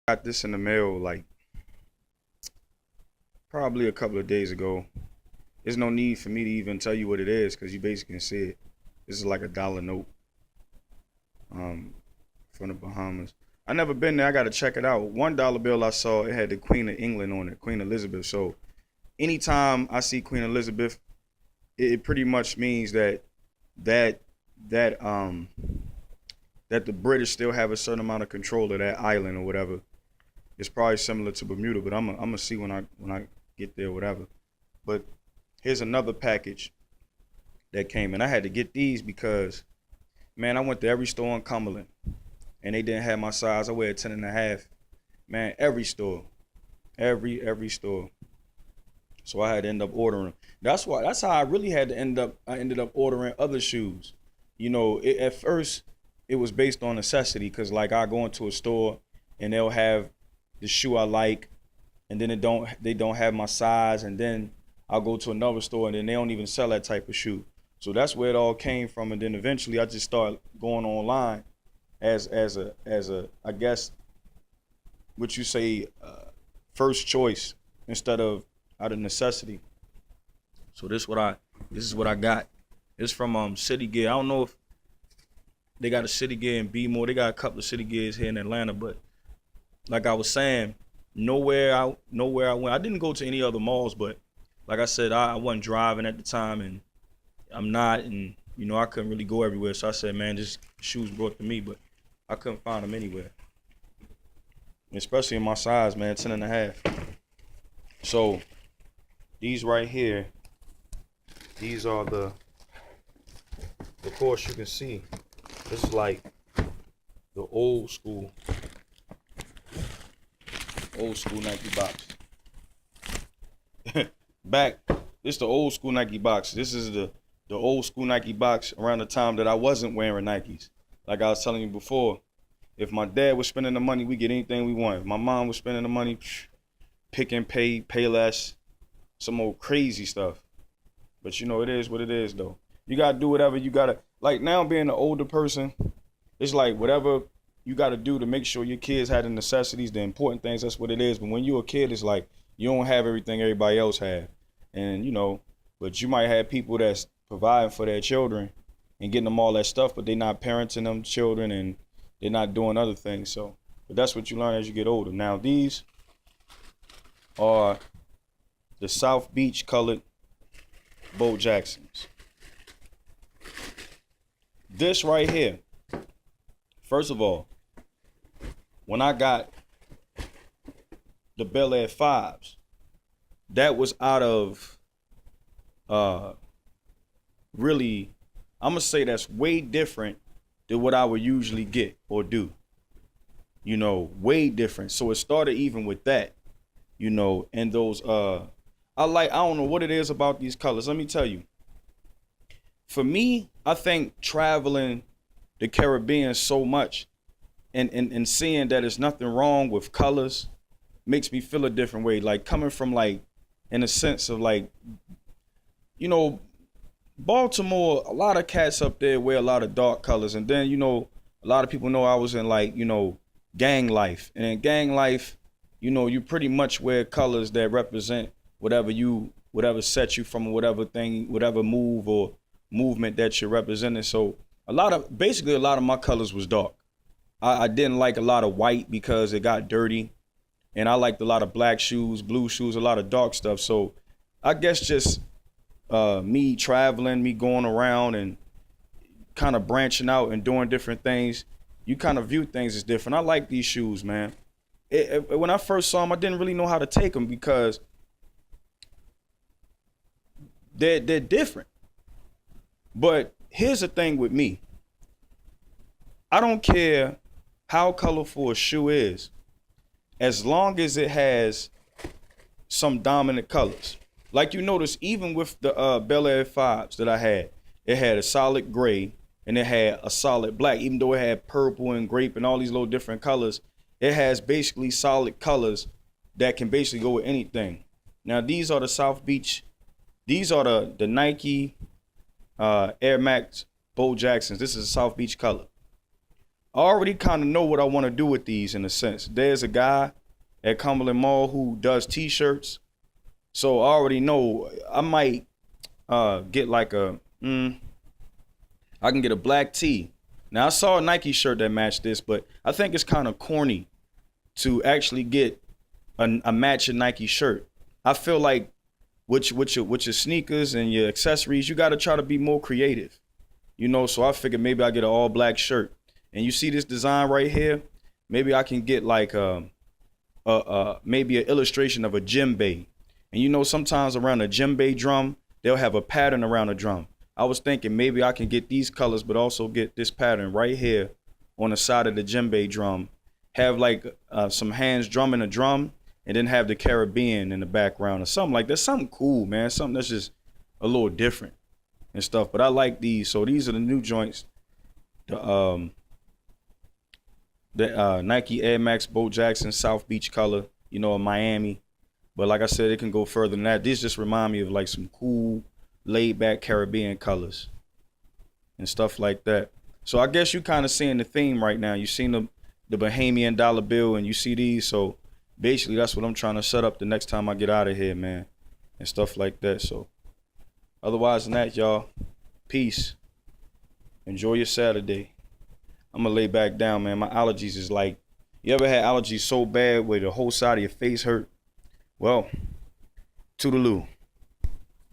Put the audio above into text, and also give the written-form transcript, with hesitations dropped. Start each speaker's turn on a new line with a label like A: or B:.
A: Got this in the mail like probably a couple of days ago. There's no need for me to even tell you what it is because you basically can see it. This is like a dollar note um, from the Bahamas. I never been there. I got to check it out. $1 bill I saw, it had the Queen of England on it, Queen Elizabeth. So anytime I see Queen Elizabeth, it pretty much means that that um that the British still have a certain amount of control of that island or whatever. It's probably similar to Bermuda, but I'm gonna see when I get there, whatever. But here's another package that came, and I had to get these because man, I went to every store in Cumberland, and they didn't have my size. I wear a 10 and a half. Man, every store, every store. So I had to end up ordering. That's how I really had to end up. I ended up ordering other shoes. At first it was based on necessity because like I go into a store and they'll have the shoe I like, and then they don't have my size, and then I'll go to another store and then they don't even sell that type of shoe. So that's where it all came from, and then eventually I just started going online as a I guess what you say first choice instead of out of necessity. So this is what I got. It's from City Gear. I don't know if they got a City Gear in B-more. They got a couple of City Gears here in Atlanta, but like I was saying, nowhere I went. I didn't go to any other malls, but like I said, I wasn't driving at the time, and I'm not, and I couldn't really go everywhere. So I said, man, just shoes brought to me, but I couldn't find them anywhere, especially in my size, man, 10 and a half. So these right here, these are of course you can see, this is like the old school Nike box. Back, this the old school Nike box. This is the old school Nike box around the time that I wasn't wearing Nikes. Like I was telling you before, if my dad was spending the money, we get anything we want. If my mom was spending the money, pick and pay less, some old crazy stuff. But it is what it is though. You gotta do whatever you gotta. Like now being an older person, it's like whatever you gotta do to make sure your kids have the necessities, the important things, that's what it is. But when you're a kid, it's like you don't have everything everybody else have. And but you might have people that's providing for their children and getting them all that stuff, but they're not parenting them children and they're not doing other things. So, but that's what you learn as you get older. Now these are the South Beach colored Bo Jacksons. This right here, first of all, when I got the Bel Air 5s, that was out of really, I'm gonna say that's way different than what I would usually get or do. Way different. So it started even with that, and those I don't know what it is about these colors. Let me tell you. For me, I think traveling the Caribbean so much and seeing that there's nothing wrong with colors makes me feel a different way. Like coming from like in a sense of like, Baltimore, a lot of cats up there wear a lot of dark colors. And then, a lot of people know I was in like, gang life. And in gang life, you pretty much wear colors that represent whatever sets you from whatever thing, whatever move or movement that you're representing. So basically a lot of my colors was dark. I didn't like a lot of white because it got dirty. And I liked a lot of black shoes, blue shoes, a lot of dark stuff. So I guess just me traveling, me going around and kind of branching out and doing different things, you kind of view things as different. I like these shoes, man. When I first saw them, I didn't really know how to take them because they're different. But here's the thing with me. I don't care how colorful a shoe is, as long as it has some dominant colors. Like you notice, even with the Bel Air 5s that I had, it had a solid gray and it had a solid black. Even though it had purple and grape and all these little different colors, it has basically solid colors that can basically go with anything. Now these are the South Beach. These are the Nike Air Max Bo Jacksons. This is a South Beach color. I already kind of know what I want to do with these in a sense. There's a guy at Cumberland Mall who does t-shirts. So I already know I might get like I can get a black tee. Now I saw a Nike shirt that matched this, but I think it's kind of corny to actually get a matching Nike shirt. I feel like with your sneakers and your accessories, you got to try to be more creative. You know, so I figured maybe I get an all black shirt. And you see this design right here? Maybe I can get like maybe an illustration of a djembe. And you know, sometimes around a djembe drum, they'll have a pattern around the drum. I was thinking maybe I can get these colors, but also get this pattern right here on the side of the djembe drum. Have like some hands drumming a drum, and then have the Caribbean in the background or something like that. Something cool, man. Something that's just a little different and stuff. But I like these. So these are the new joints. The Nike Air Max Bo Jackson South Beach color, you know, in Miami. But like I said, it can go further than that. These just remind me of like some cool, laid back Caribbean colors and stuff like that. So I guess you kind of seeing the theme right now. You seen the Bahamian dollar bill and you see these. So basically that's what I'm trying to set up the next time I get out of here, man, and stuff like that. So otherwise than that, y'all, peace. Enjoy your Saturday. I'm gonna lay back down, man. My allergies is like, you ever had allergies so bad where the whole side of your face hurt? Well, toodaloo.